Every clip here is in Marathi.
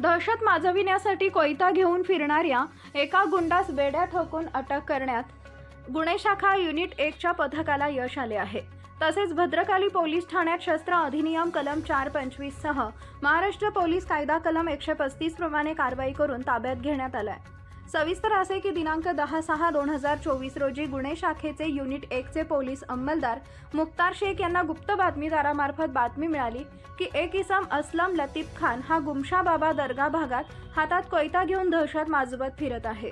दहशत माजविण्यासाठी कोयता घेऊन फिरणाऱ्या एका गुंडास बेड्या ठोकून अटक करण्यात गुन्हे शाखा युनिट 1च्या पथकाला यश आले आहे। तसेच भद्रकाली पोलीस ठाण्यात शस्त्र अधिनियम कलम 425 सह महाराष्ट्र पोलीस कायदा कलम 135 प्रमाणे कारवाई करून ताब्यात घेण्यात आलाय। सविस्तर असे की दिनांक 10/6/2024 रोजी गुन्हे शाखेचे युनिट 1चे पोलीस अंमलदार मुख्तार शेख यांना गुप्त बातमीदारामार्फत बातमी मिळाली की एक इसम असलम लतीफ खान हा गुमशा बाबा दर्गा भागात हातात कोयता घेऊन दहशत माजवत फिरत आहे।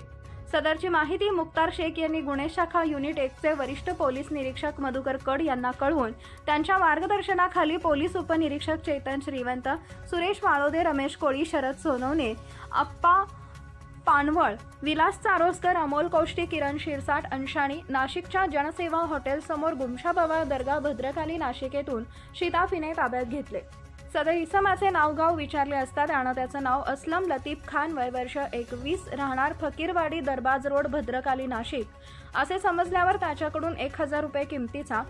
सदरची माहिती मुख्तार शेख यांनी गुन्हे शाखा युनिट 1चे वरिष्ठ पोलीस निरीक्षक मधुकर कड यांना कळवून त्यांच्या मार्गदर्शनाखाली पोलीस उपनिरीक्षक चेतन श्रीवंत, सुरेश माळोदे, रमेश कोळी, शरद सोनवणे, अप्पा पानवळ, विलास चारोस्कर, अमोल कोष्टी, किरण शिरसाट, अंशाणी नाशिकच्या जनसेवा हॉटेल समोर गुमशा बाबा दर्गा भद्रकाली नाशिक येथून शिताफीने ताब्यात घेतले। सदर इसमाचे नावगाव विचारले असता त्यानं त्याचं नाव असलम लतीफ खान, वय वर्ष 21, राहणार फकीरवाडी, दरबाज रोड, भद्रकाली, नाशिक असे समजल्यावर त्याच्याकडून 1000 रुपये किमतीचा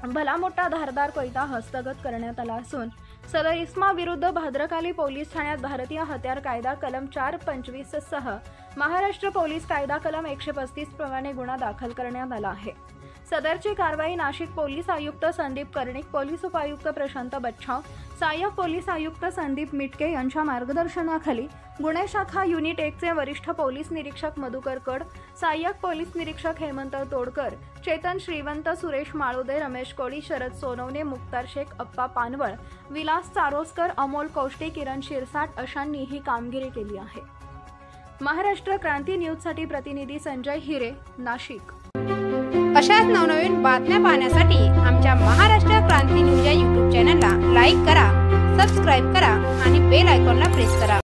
भला मोठा धारदार कोयता हस्तगत करण्यात आला असून सदर इसमा विरुद्ध भद्रकाली पोलीस ठाण्यात भारतीय हत्यार कायदा कलम 425 सह महाराष्ट्र पोलीस कायदा कलम 135 प्रमाणे गुन्हा दाखल करण्यात आला आहे। सदरची कारवाई नाशिक पोलीस आयुक्त संदीप कर्णिक, पोलीस उपायुक्त प्रशांत बच्छाव, सहाय्यक पोलीस आयुक्त संदीप मिटके यांच्या मार्गदर्शनाखाली गुन्हे शाखा युनिट 1चे वरिष्ठ पोलीस निरीक्षक मधुकर कड, सहाय्यक पोलीस निरीक्षक हेमंत तोडकर, चेतन श्रीवंत, सुरेश माळोदे, रमेश कोळी, शरद सोनवणे, मुख्तार शेख, अप्पा पानवळ, विलास चारोस्कर, अमोल कोष्टी, किरण शिरसाट अशांनी ही कामगिरी केली आहे। महाराष्ट्र क्रांती न्यूजसाठी प्रतिनिधी संजय हिरे, नाशिक। अशाच नवनवीन बातम्या पाहण्यासाठी आमच्या महाराष्ट्र क्रांती न्यूज या YouTube चॅनलला लाईक करा, सबस्क्राइब करा आणि बेल आयकॉनला प्रेस करा।